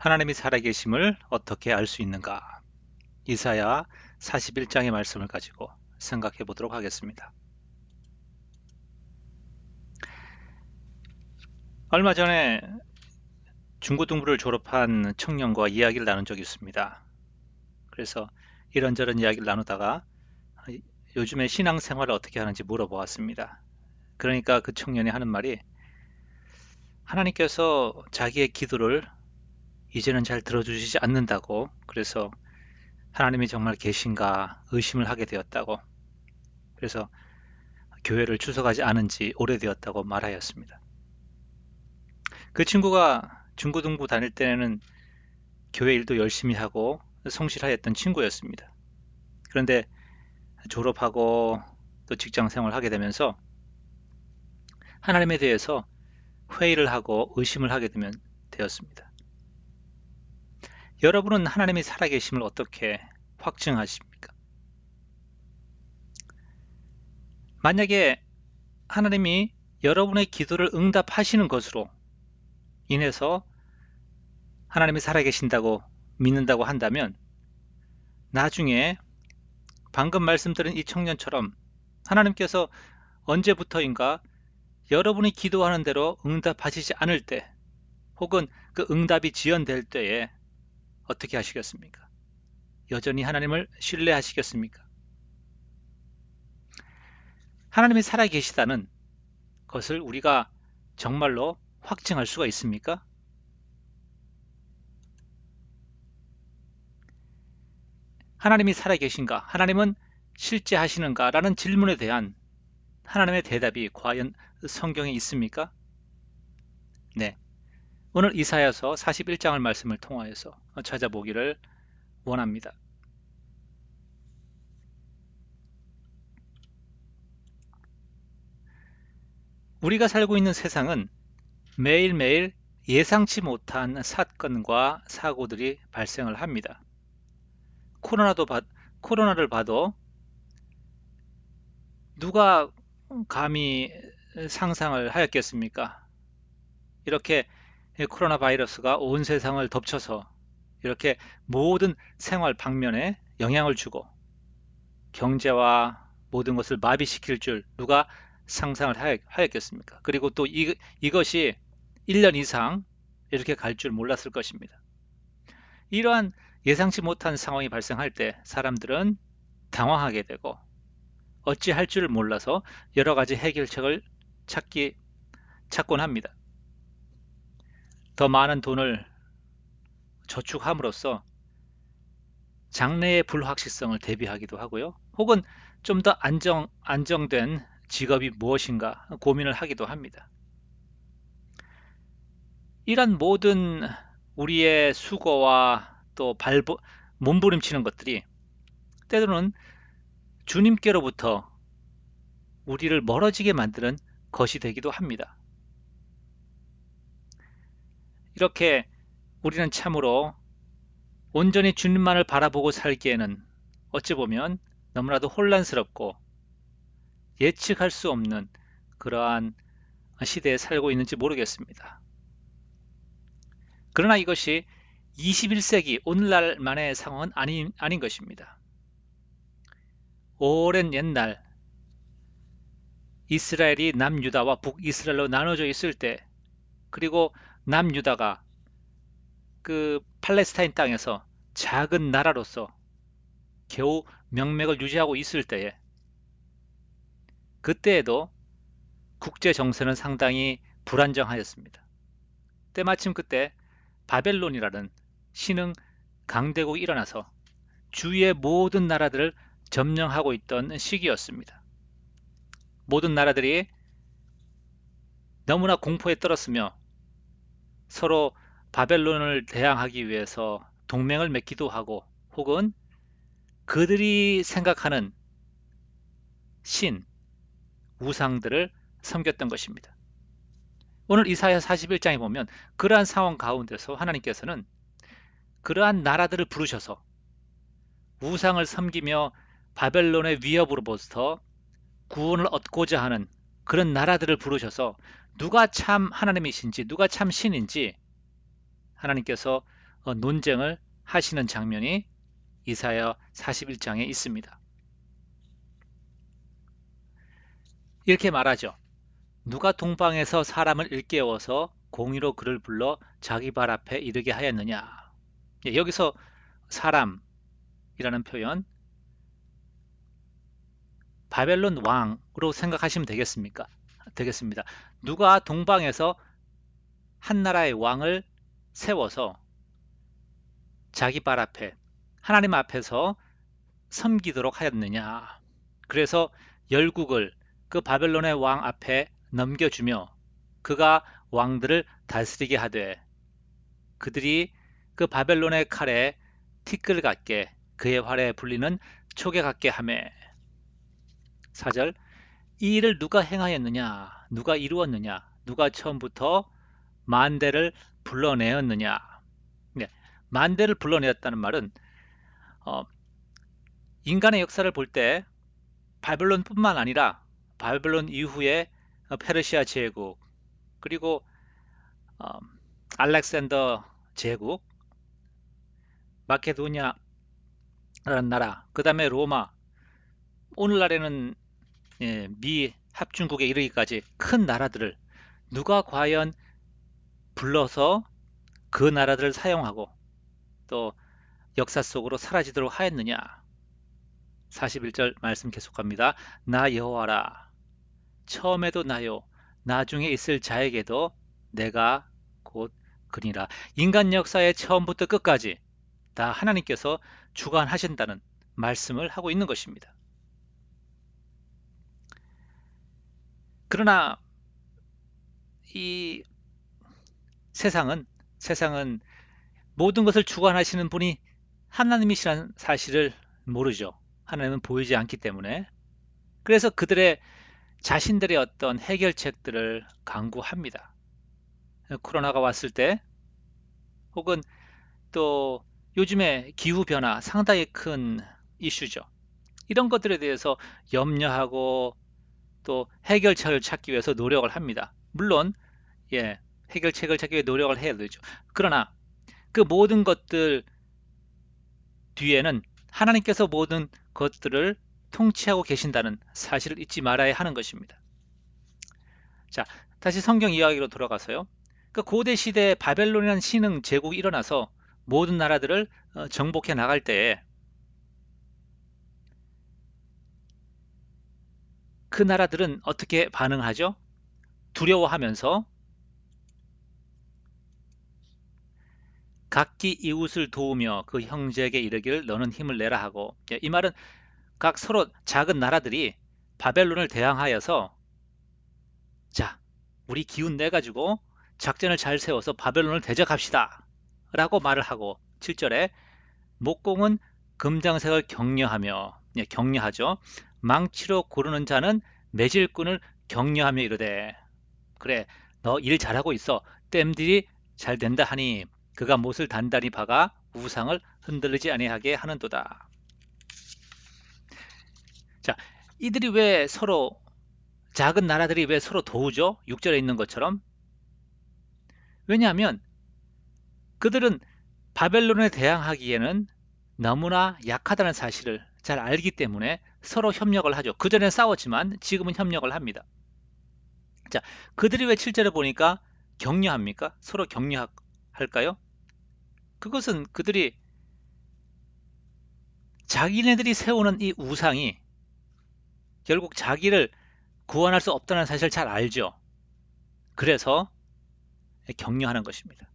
하나님이 살아계심을 어떻게 알 수 있는가? 이사야 41장의 말씀을 가지고 생각해 보도록 하겠습니다. 얼마 전에 중고등부를 졸업한 청년과 이야기를 나눈 적이 있습니다. 그래서 이런저런 이야기를 나누다가 요즘에 신앙생활을 어떻게 하는지 물어보았습니다. 그러니까 그 청년이 하는 말이 하나님께서 자기의 기도를 이제는 잘 들어주시지 않는다고, 그래서 하나님이 정말 계신가 의심을 하게 되었다고, 그래서 교회를出석하지 않은 지 오래되었다고 말하였습니다. 그 친구가 중고등부 다닐 때는 교회 일도 열심히 하고 성실하였던 친구였습니다. 그런데 졸업하고 또 직장 생활을 하게 되면서 하나님에 대해서 회의를 하고 의심을 하게 되었습니다. 여러분은 하나님이 살아계심을 어떻게 확증하십니까? 만약에 하나님이 여러분의 기도를 응답하시는 것으로 인해서 하나님이 살아계신다고 믿는다고 한다면 나중에 방금 말씀드린 이 청년처럼 하나님께서 언제부터인가 여러분이 기도하는 대로 응답하시지 않을 때 혹은 그 응답이 지연될 때에 어떻게 하시겠습니까? 여전히 하나님을 신뢰하시겠습니까? 하나님이 살아계시다는 것을 우리가 정말로 확증할 수가 있습니까? 하나님이 살아계신가? 하나님은 실제 하시는가? 라는 질문에 대한 하나님의 대답이 과연 성경에 있습니까? 네. 오늘 이사야서 41장을 말씀을 통하여서 찾아보기를 원합니다. 우리가 살고 있는 세상은 매일매일 예상치 못한 사건과 사고들이 발생을 합니다. 코로나를 봐도 누가 감히 상상을 하였겠습니까? 이렇게 코로나 바이러스가 온 세상을 덮쳐서 이렇게 모든 생활 방면에 영향을 주고 경제와 모든 것을 마비시킬 줄 누가 상상을 하였겠습니까? 그리고 또 이것이 1년 이상 이렇게 갈 줄 몰랐을 것입니다. 이러한 예상치 못한 상황이 발생할 때 사람들은 당황하게 되고 어찌할 줄 몰라서 여러 가지 해결책을 찾곤 합니다. 더 많은 돈을 저축함으로써 장래의 불확실성을 대비하기도 하고요. 혹은 좀 더 안정된 직업이 무엇인가 고민을 하기도 합니다. 이런 모든 우리의 수고와 또 몸부림치는 것들이 때로는 주님께로부터 우리를 멀어지게 만드는 것이 되기도 합니다. 이렇게 우리는 참으로 온전히 주님만을 바라보고 살기에는 어찌 보면 너무나도 혼란스럽고 예측할 수 없는 그러한 시대에 살고 있는지 모르겠습니다. 그러나 이것이 21세기 오늘날만의 상황은 아닌 것입니다. 오랜 옛날 이스라엘이 남유다와 북이스라엘로 나눠져 있을 때, 그리고 남유다가 그 팔레스타인 땅에서 작은 나라로서 겨우 명맥을 유지하고 있을 때에, 그때에도 국제 정세는 상당히 불안정하였습니다. 때마침 그때 바벨론이라는 신흥 강대국이 일어나서 주위의 모든 나라들을 점령하고 있던 시기였습니다. 모든 나라들이 너무나 공포에 떨었으며 서로 바벨론을 대항하기 위해서 동맹을 맺기도 하고, 혹은 그들이 생각하는 신, 우상들을 섬겼던 것입니다. 오늘 이사야 41장에 보면 그러한 상황 가운데서 하나님께서는 그러한 나라들을 부르셔서 우상을 섬기며 바벨론의 위협으로부터 구원을 얻고자 하는 그런 나라들을 부르셔서 누가 참 하나님이신지 누가 참 신인지 하나님께서 논쟁을 하시는 장면이 이사야 41장에 있습니다. 이렇게 말하죠. 누가 동방에서 사람을 일깨워서 공의로 그를 불러 자기 발 앞에 이르게 하였느냐. 여기서 사람이라는 표현, 바벨론 왕으로 생각하시면 되겠습니다. 누가 동방에서 한 나라의 왕을 세워서 자기 발 앞에, 하나님 앞에서 섬기도록 하였느냐. 그래서 열국을 그 바벨론의 왕 앞에 넘겨주며 그가 왕들을 다스리게 하되 그들이 그 바벨론의 칼에 티끌 같게 그의 활에 불리는 촉에 같게 하매. 4절, 이 일을 누가 행하였느냐, 누가 이루었느냐, 누가 처음부터 만대를 불러내었느냐. 네, 만대를 불러내었다는 말은 인간의 역사를 볼 때 바벨론뿐만 아니라 바벨론 이후에 페르시아 제국, 그리고 어, 알렉산더 제국, 마케도니아라는 나라, 그 다음에 로마, 오늘날에는 미 합중국에 이르기까지 큰 나라들을 누가 과연 불러서 그 나라들을 사용하고 또 역사 속으로 사라지도록 하였느냐. 41절 말씀 계속합니다. 나 여호와라. 처음에도 나요. 나중에 있을 자에게도 내가 곧 그니라. 인간 역사의 처음부터 끝까지 다 하나님께서 주관하신다는 말씀을 하고 있는 것입니다. 그러나 이 세상은 모든 것을 주관하시는 분이 하나님이시라는 사실을 모르죠. 하나님은 보이지 않기 때문에. 그래서 그들의 자신들의 어떤 해결책들을 강구합니다. 코로나가 왔을 때 혹은 또 요즘에 기후변화 상당히 큰 이슈죠. 이런 것들에 대해서 염려하고 또 해결책을 찾기 위해서 노력을 합니다. 물론 해결책을 찾기 위해 노력을 해야 되죠. 그러나 그 모든 것들 뒤에는 하나님께서 모든 것들을 통치하고 계신다는 사실을 잊지 말아야 하는 것입니다. 자, 다시 성경 이야기로 돌아가서요. 그 고대 시대에 바벨론이라는 신흥 제국이 일어나서 모든 나라들을 정복해 나갈 때에 그 나라들은 어떻게 반응하죠? 두려워하면서 각기 이웃을 도우며 그 형제에게 이르기를 너는 힘을 내라 하고, 이 말은 각 서로 작은 나라들이 바벨론을 대항하여서 자, 우리 기운 내 가지고 작전을 잘 세워서 바벨론을 대적합시다 라고 말을 하고, 7절에 목공은 금장색을 격려하며, 격려하죠. 망치로 고르는 자는 매질꾼을 격려하며 이르되 그래, 너 일 잘하고 있어. 땜들이 잘 된다 하니 그가 못을 단단히 박아 우상을 흔들리지 아니하게 하는도다. 자, 이들이 왜 서로, 작은 나라들이 왜 서로 도우죠? 6절에 있는 것처럼. 왜냐하면 그들은 바벨론에 대항하기에는 너무나 약하다는 사실을 잘 알기 때문에 서로 협력을 하죠. 그전에 싸웠지만 지금은 협력을 합니다. 자, 그들이 왜 7절에 보니까 격려합니까? 서로 격려할까요? 그것은 그들이 자기네들이 세우는 이 우상이 결국 자기를 구원할 수 없다는 사실을 잘 알죠. 그래서 격려하는 것입니다.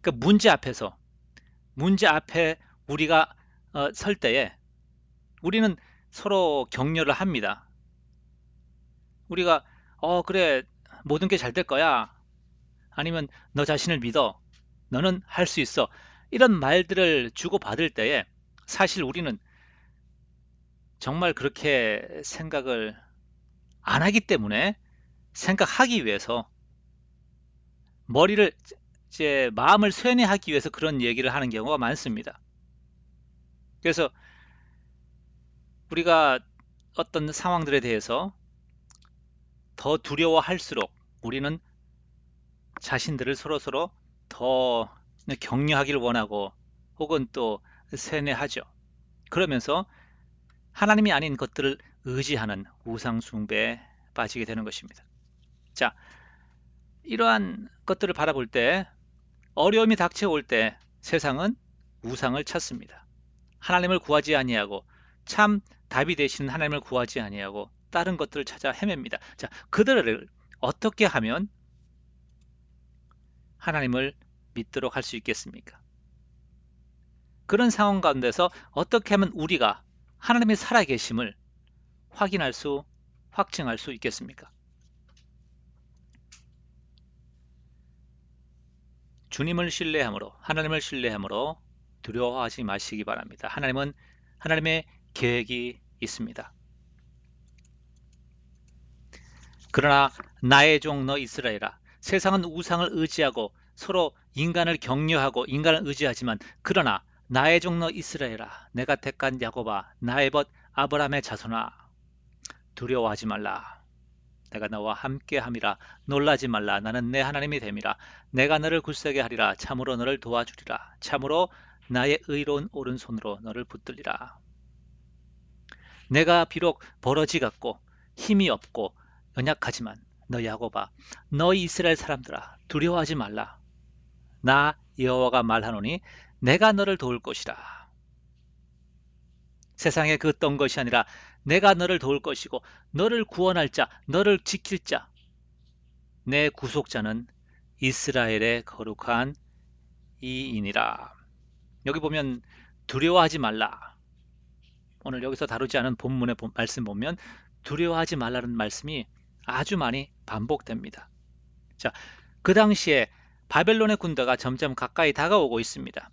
그 문제 앞에 우리가 설 때에 우리는 서로 격려를 합니다. 우리가 그래, 모든 게 잘 될 거야. 아니면 너 자신을 믿어. 너는 할 수 있어. 이런 말들을 주고받을 때에 사실 우리는 정말 그렇게 생각을 안 하기 때문에 생각하기 위해서 머리를 마음을 쇠뇌하기 위해서 그런 얘기를 하는 경우가 많습니다. 그래서 우리가 어떤 상황들에 대해서 더 두려워할수록 우리는 자신들을 서로서로 더 격려하기를 원하고 혹은 또 세뇌하죠. 그러면서 하나님이 아닌 것들을 의지하는 우상 숭배에 빠지게 되는 것입니다. 자, 이러한 것들을 바라볼 때 어려움이 닥쳐올 때 세상은 우상을 찾습니다. 하나님을 구하지 아니하고 참 답이 되시는 하나님을 구하지 아니하고 다른 것들을 찾아 헤맵니다. 자, 그들을 어떻게 하면 하나님을 믿도록 할 수 있겠습니까? 그런 상황 가운데서 어떻게 하면 우리가 하나님의 살아계심을 확증할 수 있겠습니까? 주님을 신뢰함으로, 하나님을 신뢰함으로 두려워하지 마시기 바랍니다. 하나님의 계획이 있습니다. 그러나 나의 종 너 이스라엘아, 세상은 우상을 의지하고 서로 인간을 격려하고 인간을 의지하지만 그러나 나의 종 너 이스라엘아, 내가 택한 야곱아, 나의 벗 아브라함의 자손아, 두려워하지 말라. 내가 너와 함께함이라. 놀라지 말라. 나는 내 하나님이 됨이라. 내가 너를 굳세게 하리라. 참으로 너를 도와주리라. 참으로 나의 의로운 오른손으로 너를 붙들리라. 내가 비록 버러지 같고 힘이 없고 연약하지만 너 야곱아, 너 이스라엘 사람들아, 두려워하지 말라. 나 여호와가 말하노니 내가 너를 도울 것이라. 세상의 그 어떤 것이 아니라 내가 너를 도울 것이고 너를 구원할 자, 너를 지킬 자, 내 구속자는 이스라엘의 거룩한 이인이라. 여기 보면 두려워하지 말라. 오늘 여기서 다루지 않은 본문의 말씀 보면 두려워하지 말라는 말씀이 아주 많이 반복됩니다. 자, 그 당시에 바벨론의 군대가 점점 가까이 다가오고 있습니다.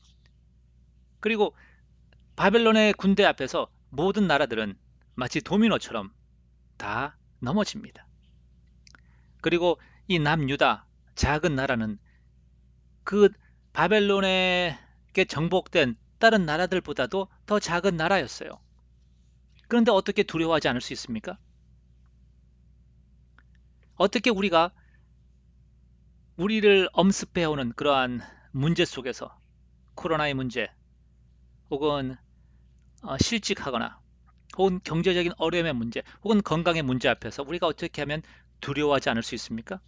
그리고 바벨론의 군대 앞에서 모든 나라들은 마치 도미노처럼 다 넘어집니다. 그리고 이 남유다 작은 나라는 그 바벨론에게 정복된 다른 나라들보다도 더 작은 나라였어요. 그런데 어떻게 두려워하지 않을 수 있습니까? 어떻게 우리를 엄습해오는 그러한 문제 속에서 코로나의 문제 혹은 실직하거나 혹은 경제적인 어려움의 문제 혹은 건강의 문제 앞에서 우리가 어떻게 하면 두려워하지 않을 수 있습니까?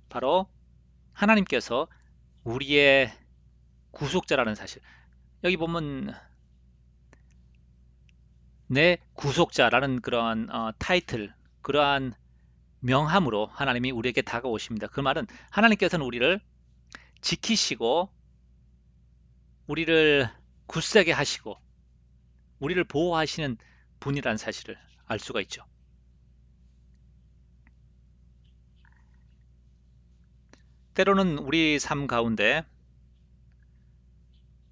바로 하나님께서 우리의 구속자라는 사실. 여기 보면 내 구속자라는 그러한 타이틀, 그러한 명함으로 하나님이 우리에게 다가오십니다. 그 말은 하나님께서는 우리를 지키시고 우리를 굳세게 하시고 우리를 보호하시는 분이라는 사실을 알 수가 있죠. 때로는 우리 삶 가운데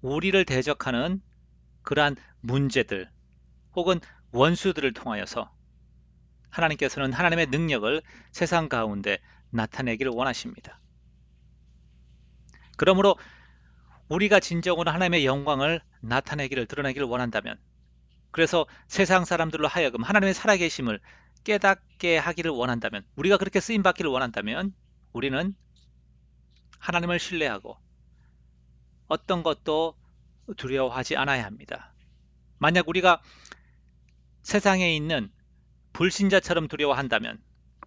우리를 대적하는 그러한 문제들 혹은 원수들을 통하여서 하나님께서는 하나님의 능력을 세상 가운데 나타내기를 원하십니다. 그러므로 우리가 진정으로 하나님의 영광을 드러내기를 원한다면, 그래서 세상 사람들로 하여금 하나님의 살아계심을 깨닫게 하기를 원한다면, 우리가 그렇게 쓰임받기를 원한다면 우리는 하나님을 신뢰하고 어떤 것도 두려워하지 않아야 합니다. 만약 우리가 세상에 있는 불신자처럼 두려워한다면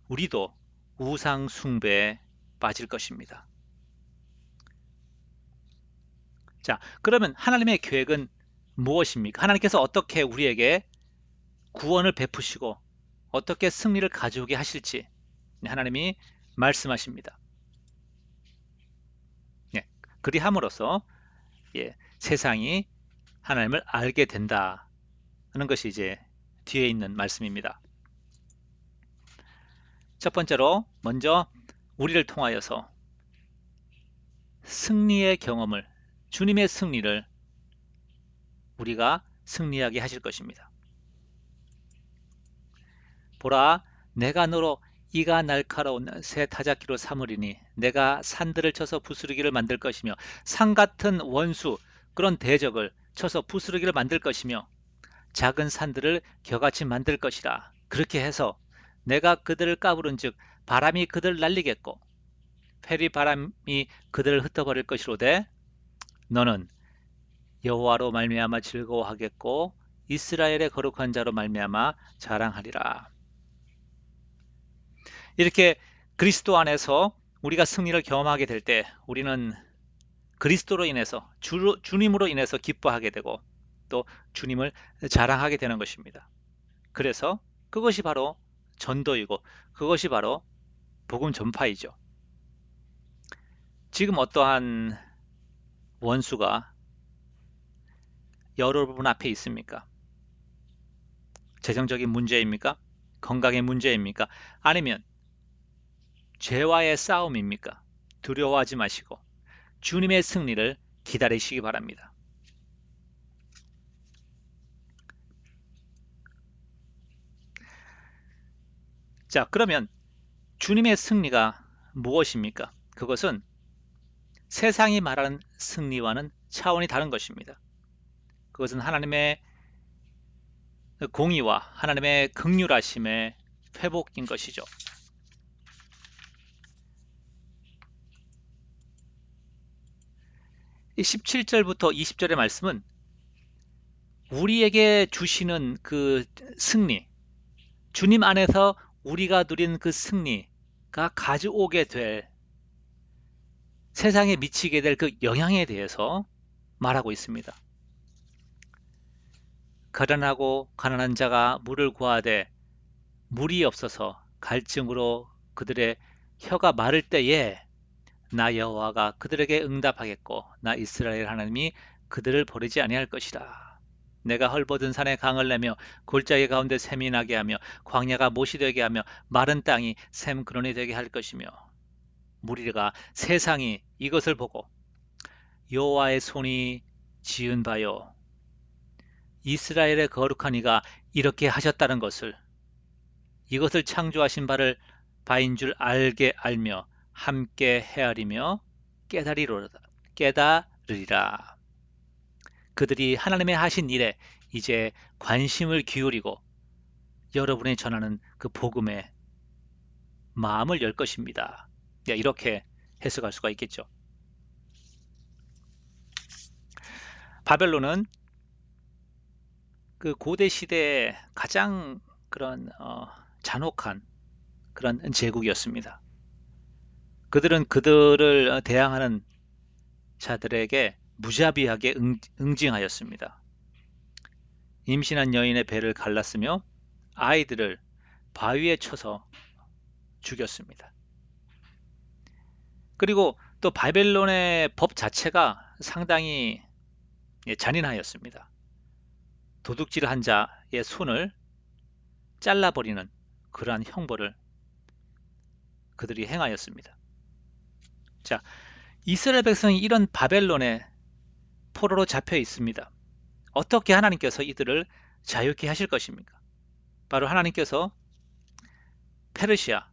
우리도 우상 숭배에 빠질 것입니다. 자, 그러면 하나님의 계획은 무엇입니까? 하나님께서 어떻게 우리에게 구원을 베푸시고 어떻게 승리를 가져오게 하실지 하나님이 말씀하십니다. 예, 그리함으로써 세상이 하나님을 알게 된다는 것이 이제 뒤에 있는 말씀입니다. 첫 번째로 먼저 우리를 통하여서 승리의 경험을, 주님의 승리를 우리가 승리하게 하실 것입니다. 보라, 내가 너로 이가 날카로운 새 타작기로 삼으리니 내가 산들을 쳐서 부스러기를 만들 것이며 산 같은 원수, 그런 대적을 쳐서 부스러기를 만들 것이며 작은 산들을 겨같이 만들 것이라. 그렇게 해서 내가 그들을 까부른즉 바람이 그들을 날리겠고 페리 바람이 그들을 흩어버릴 것이로되 너는 여호와로 말미암아 즐거워하겠고 이스라엘의 거룩한 자로 말미암아 자랑하리라. 이렇게 그리스도 안에서 우리가 승리를 경험하게 될 때 우리는 그리스도로 인해서 주님으로 인해서 기뻐하게 되고 또 주님을 자랑하게 되는 것입니다. 그래서 그것이 바로 전도이고 그것이 바로 복음 전파이죠. 지금 어떠한 원수가 여러분 앞에 있습니까? 재정적인 문제입니까? 건강의 문제입니까? 아니면 죄와의 싸움입니까? 두려워하지 마시고 주님의 승리를 기다리시기 바랍니다. 자, 그러면 주님의 승리가 무엇입니까? 그것은 세상이 말하는 승리와는 차원이 다른 것입니다. 그것은 하나님의 공의와 하나님의 긍휼하심의 회복인 것이죠. 이 17절부터 20절의 말씀은 우리에게 주시는 그 승리, 주님 안에서 우리가 누린 그 승리가 가져오게 될 세상에 미치게 될 그 영향에 대해서 말하고 있습니다. 가련하고 가난한 자가 물을 구하되 물이 없어서 갈증으로 그들의 혀가 마를 때에 나 여호와가 그들에게 응답하겠고 나 이스라엘 하나님이 그들을 버리지 아니할 것이라. 내가 헐벗은 산에 강을 내며 골짜기 가운데 샘이 나게 하며 광야가 못이 되게 하며 마른 땅이 샘 근원이 되게 할 것이며 무리가 세상이 이것을 보고 여호와의 손이 지은 바요 이스라엘의 거룩한 이가 이렇게 하셨다는 것을 이것을 창조하신 바인 줄 알게 알며 함께 헤아리며 깨달으리라. 그들이 하나님의 하신 일에 이제 관심을 기울이고 여러분이 전하는 그 복음에 마음을 열 것입니다. 이렇게 해석할 수가 있겠죠. 바벨론은 그 고대 시대의 가장 그런 잔혹한 그런 제국이었습니다. 그들은 그들을 대항하는 자들에게 무자비하게 응징하였습니다. 임신한 여인의 배를 갈랐으며 아이들을 바위에 쳐서 죽였습니다. 그리고 또 바벨론의 법 자체가 상당히 잔인하였습니다. 도둑질한 자의 손을 잘라버리는 그러한 형벌을 그들이 행하였습니다. 자, 이스라엘 백성이 이런 바벨론의 포로로 잡혀 있습니다. 어떻게 하나님께서 이들을 자유케 하실 것입니까? 바로 하나님께서 페르시아,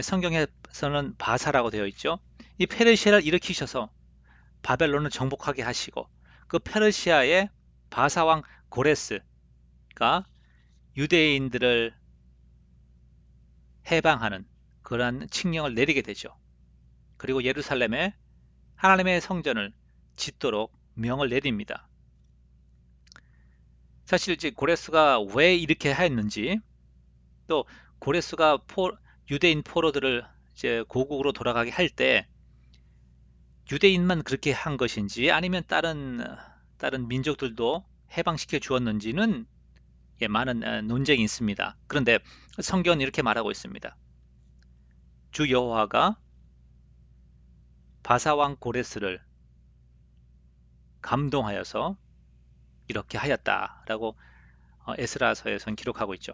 성경에서는 바사라고 되어 있죠. 이 페르시아를 일으키셔서 바벨론을 정복하게 하시고 그 페르시아의 바사왕 고레스가 유대인들을 해방하는 그러한 칙령을 내리게 되죠. 그리고 예루살렘에 하나님의 성전을 짓도록 명을 내립니다. 사실 이제 고레스가 왜 이렇게 했는지 또 고레스가 유대인 포로들을 이제 고국으로 돌아가게 할 때 유대인만 그렇게 한 것인지 아니면 다른 민족들도 해방시켜 주었는지는 많은 논쟁이 있습니다. 그런데 성경은 이렇게 말하고 있습니다. 주 여호와가 바사왕 고레스를 감동하여서 이렇게 하였다라고 에스라서에서는 기록하고 있죠.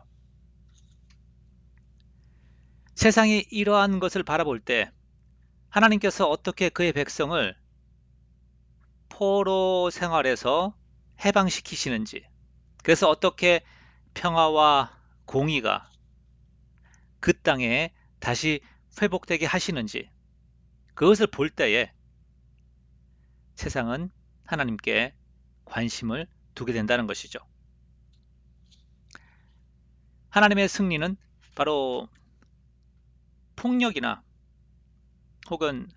세상이 이러한 것을 바라볼 때 하나님께서 어떻게 그의 백성을 포로 생활에서 해방시키시는지, 그래서 어떻게 평화와 공의가 그 땅에 다시 회복되게 하시는지, 그것을 볼 때에 세상은 하나님께 관심을 두게 된다는 것이죠. 하나님의 승리는 바로 폭력이나 혹은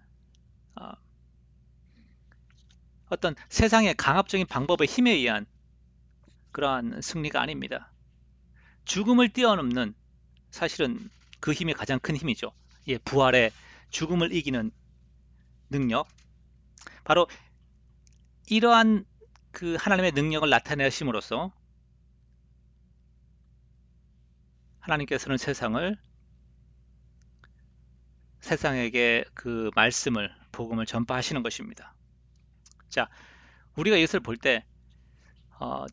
어, 어떤 세상의 강압적인 방법의 힘에 의한 그러한 승리가 아닙니다. 죽음을 뛰어넘는, 사실은 그 힘이 가장 큰 힘이죠. 예, 부활의 죽음을 이기는 능력. 바로 이러한 그 하나님의 능력을 나타내심으로써 하나님께서는 세상에게 그 말씀을, 복음을 전파하시는 것입니다. 자, 우리가 이것을 볼 때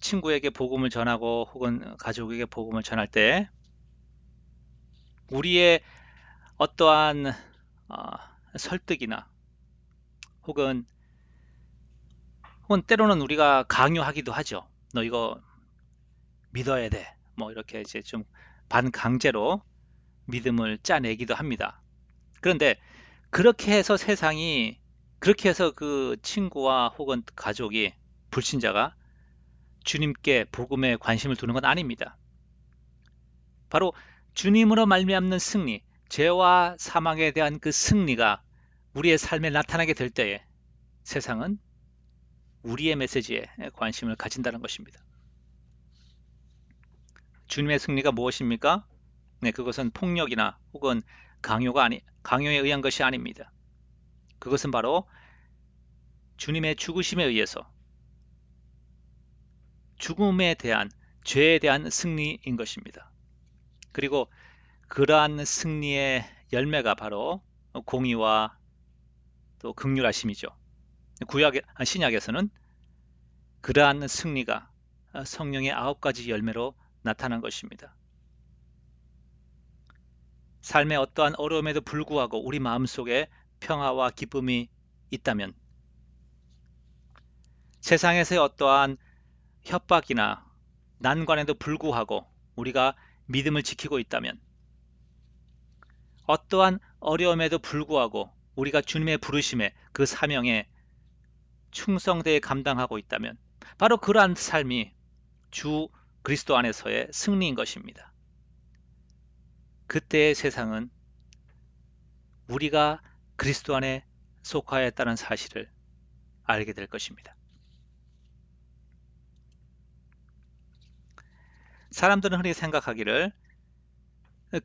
친구에게 복음을 전하고 혹은 가족에게 복음을 전할 때 우리의 어떠한 어, 설득이나 혹은 때로는 우리가 강요하기도 하죠. 너 이거 믿어야 돼. 뭐 이렇게 이제 좀 반강제로 믿음을 짜내기도 합니다. 그런데 그렇게 해서 그 친구와 혹은 가족이, 불신자가 주님께 복음에 관심을 두는 건 아닙니다. 바로 주님으로 말미암는 승리, 죄와 사망에 대한 그 승리가 우리의 삶에 나타나게 될 때에 세상은 우리의 메시지에 관심을 가진다는 것입니다. 주님의 승리가 무엇입니까? 네, 그것은 폭력이나 혹은 강요에 의한 것이 아닙니다. 그것은 바로 주님의 죽으심에 의해서 죽음에 대한, 죄에 대한 승리인 것입니다. 그리고 그러한 승리의 열매가 바로 공의와 또 긍휼하심이죠. 신약에서는 그러한 승리가 성령의 9가지 열매로 나타난 것입니다. 삶의 어떠한 어려움에도 불구하고 우리 마음속에 평화와 기쁨이 있다면, 세상에서의 어떠한 협박이나 난관에도 불구하고 우리가 믿음을 지키고 있다면, 어떠한 어려움에도 불구하고 우리가 주님의 부르심에, 그 사명에 충성되게 감당하고 있다면, 바로 그러한 삶이 주 그리스도 안에서의 승리인 것입니다. 그때의 세상은 우리가 그리스도 안에 속하였다는 사실을 알게 될 것입니다. 사람들은 흔히 생각하기를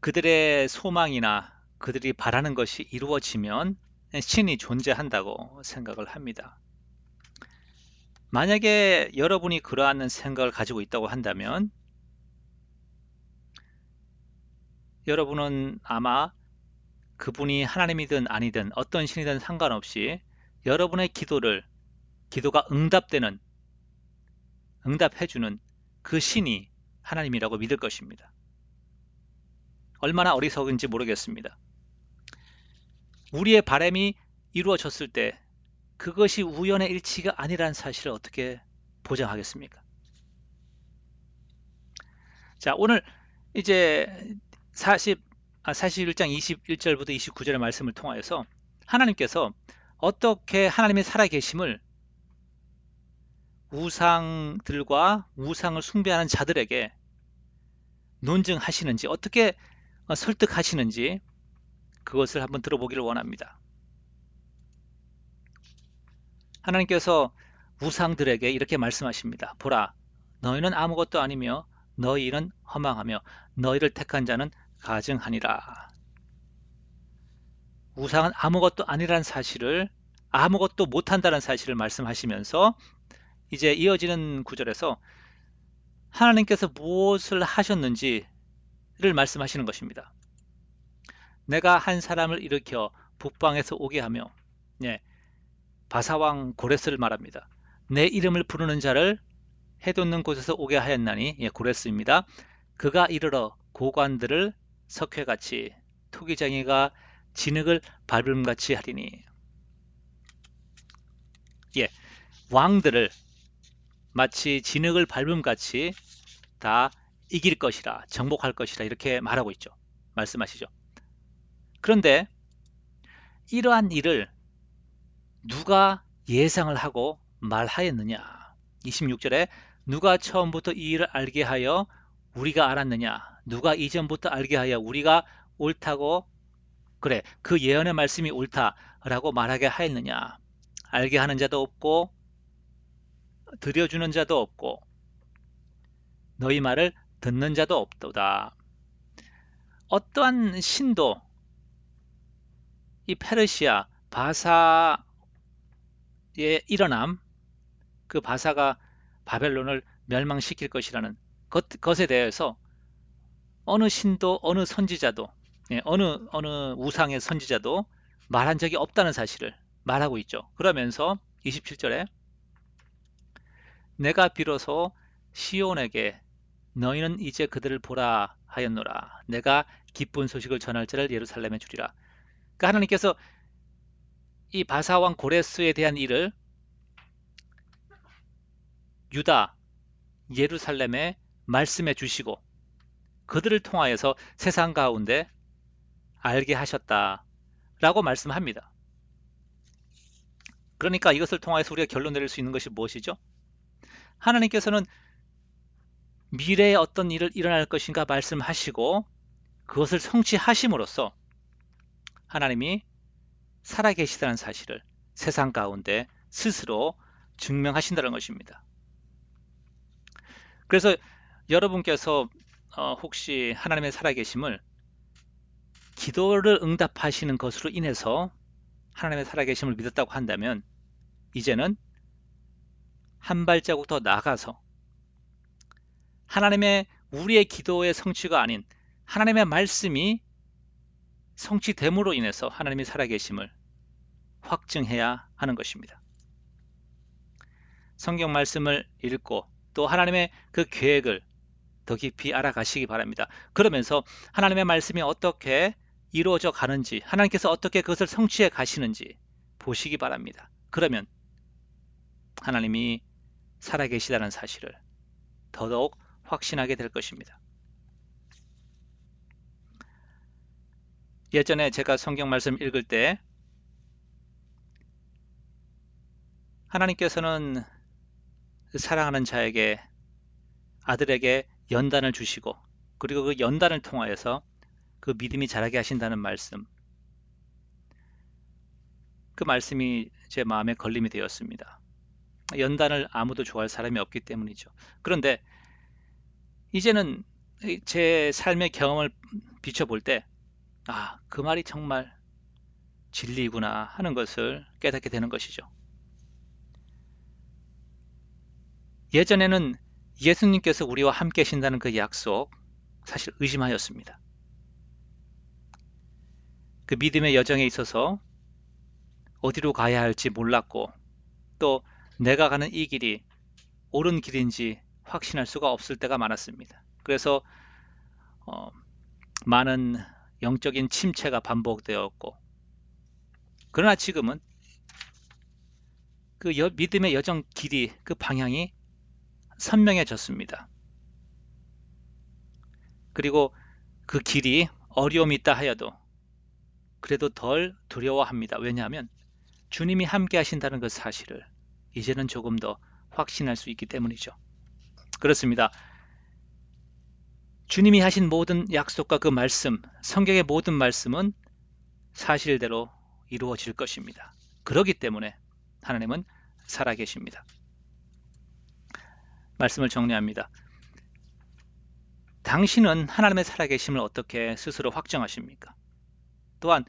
그들의 소망이나 그들이 바라는 것이 이루어지면 신이 존재한다고 생각을 합니다. 만약에 여러분이 그러한 생각을 가지고 있다고 한다면 여러분은 아마 그분이 하나님이든 아니든 어떤 신이든 상관없이 여러분의 기도가 응답해주는 그 신이 하나님이라고 믿을 것입니다. 얼마나 어리석은지 모르겠습니다. 우리의 바람이 이루어졌을 때 그것이 우연의 일치가 아니라는 사실을 어떻게 보장하겠습니까? 자, 오늘 이제 41장 21절부터 29절의 말씀을 통하여서 하나님께서 어떻게 하나님의 살아계심을 우상들과 우상을 숭배하는 자들에게 논증하시는지, 어떻게 설득하시는지 그것을 한번 들어보기를 원합니다. 하나님께서 우상들에게 이렇게 말씀하십니다. 보라, 너희는 아무것도 아니며 너희는 허망하며 너희를 택한 자는 가증하니라. 우상은 아무것도 아니라는 사실을, 아무것도 못한다는 사실을 말씀하시면서 이제 이어지는 구절에서 하나님께서 무엇을 하셨는지를 말씀하시는 것입니다. 내가 한 사람을 일으켜 북방에서 오게 하며, 예, 바사왕 고레스를 말합니다. 내 이름을 부르는 자를 해돋는 곳에서 오게 하였나니, 예, 고레스입니다. 그가 이르러 고관들을 석회같이, 토기장이가 진흙을 밟음같이 하리니, 예, 왕들을 마치 진흙을 밟음같이 다 이길 것이라, 정복할 것이라, 이렇게 말하고 있죠. 말씀하시죠. 그런데 이러한 일을 누가 예상을 하고 말하였느냐? 26절에 누가 처음부터 이 일을 알게 하여 우리가 알았느냐? 누가 이전부터 알게 하여 우리가 옳다고 그래, 그 예언의 말씀이 옳다라고 말하게 하였느냐? 알게 하는 자도 없고 들여주는 자도 없고 너희 말을 듣는 자도 없도다. 어떠한 신도 이 페르시아 바사의 일어남, 그 바사가 바벨론을 멸망시킬 것이라는 것에 대해서 어느 신도 어느 선지자도 어느 우상의 선지자도 말한 적이 없다는 사실을 말하고 있죠. 그러면서 27절에 내가 비로소 시온에게 너희는 이제 그들을 보라 하였노라. 내가 기쁜 소식을 전할 자를 예루살렘에 주리라. 그러니까 하나님께서 이 바사왕 고레스에 대한 일을 유다, 예루살렘에 말씀해 주시고 그들을 통하여서 세상 가운데 알게 하셨다라고 말씀합니다. 그러니까 이것을 통하여서 우리가 결론 내릴 수 있는 것이 무엇이죠? 하나님께서는 미래에 어떤 일을 일어날 것인가 말씀하시고 그것을 성취하심으로써 하나님이 살아계시다는 사실을 세상 가운데 스스로 증명하신다는 것입니다. 그래서 여러분께서 혹시 하나님의 살아계심을 기도를 응답하시는 것으로 인해서 하나님의 살아계심을 믿었다고 한다면 이제는 한 발자국 더 나아가서 하나님의 우리의 기도의 성취가 아닌 하나님의 말씀이 성취됨으로 인해서 하나님이 살아계심을 확증해야 하는 것입니다. 성경 말씀을 읽고 또 하나님의 그 계획을 더 깊이 알아가시기 바랍니다. 그러면서 하나님의 말씀이 어떻게 이루어져 가는지, 하나님께서 어떻게 그것을 성취해 가시는지 보시기 바랍니다. 그러면 하나님이 살아계시다는 사실을 더더욱 확신하게 될 것입니다. 예전에 제가 성경 말씀 읽을 때 하나님께서는 사랑하는 자에게 아들에게 연단을 주시고 그리고 그 연단을 통하여서 그 믿음이 자라게 하신다는 말씀, 그 말씀이 제 마음에 걸림이 되었습니다. 연단을 아무도 좋아할 사람이 없기 때문이죠. 그런데 이제는 제 삶의 경험을 비춰볼 때 그 말이 정말 진리구나 하는 것을 깨닫게 되는 것이죠. 예전에는 예수님께서 우리와 함께 하신다는 그 약속 사실 의심하였습니다. 그 믿음의 여정에 있어서 어디로 가야 할지 몰랐고 또 내가 가는 이 길이 옳은 길인지 확신할 수가 없을 때가 많았습니다. 그래서 많은 영적인 침체가 반복되었고 그러나 지금은 그 믿음의 여정 길이 그 방향이 선명해졌습니다. 그리고 그 길이 어려움이 있다 하여도 그래도 덜 두려워합니다. 왜냐하면 주님이 함께 하신다는 그 사실을 이제는 조금 더 확신할 수 있기 때문이죠. 그렇습니다. 주님이 하신 모든 약속과 그 말씀, 성경의 모든 말씀은 사실대로 이루어질 것입니다. 그렇기 때문에 하나님은 살아계십니다. 말씀을 정리합니다. 당신은 하나님의 살아계심을 어떻게 스스로 확정하십니까? 또한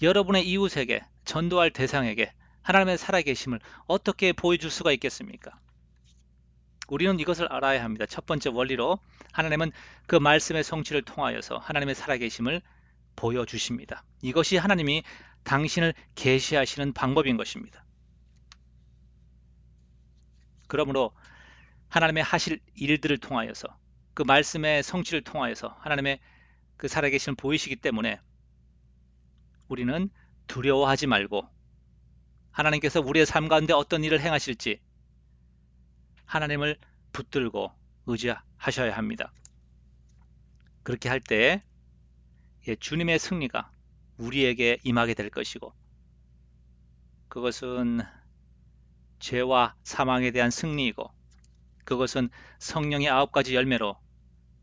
여러분의 이웃에게, 전도할 대상에게 하나님의 살아계심을 어떻게 보여줄 수가 있겠습니까? 우리는 이것을 알아야 합니다. 첫 번째 원리로 하나님은 그 말씀의 성취를 통하여서 하나님의 살아계심을 보여주십니다. 이것이 하나님이 당신을 계시하시는 방법인 것입니다. 그러므로 하나님의 하실 일들을 통하여서 그 말씀의 성취를 통하여서 하나님의 그 살아계심을 보이시기 때문에 우리는 두려워하지 말고 하나님께서 우리의 삶 가운데 어떤 일을 행하실지 하나님을 붙들고 의지하셔야 합니다. 그렇게 할 때 주님의 승리가 우리에게 임하게 될 것이고 그것은 죄와 사망에 대한 승리이고 그것은 성령의 9가지 열매로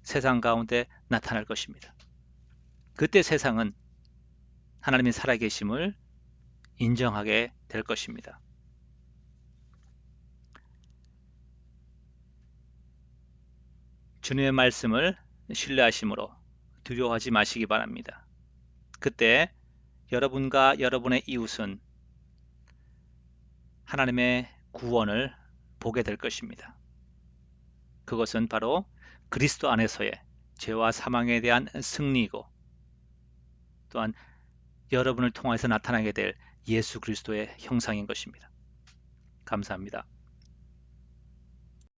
세상 가운데 나타날 것입니다. 그때 세상은 하나님의 살아계심을 인정하게 될 것입니다. 주님의 말씀을 신뢰하심으로 두려워하지 마시기 바랍니다. 그때 여러분과 여러분의 이웃은 하나님의 구원을 보게 될 것입니다. 그것은 바로 그리스도 안에서의 죄와 사망에 대한 승리이고 또한 여러분을 통해서 나타나게 될 예수 그리스도의 형상인 것입니다. 감사합니다.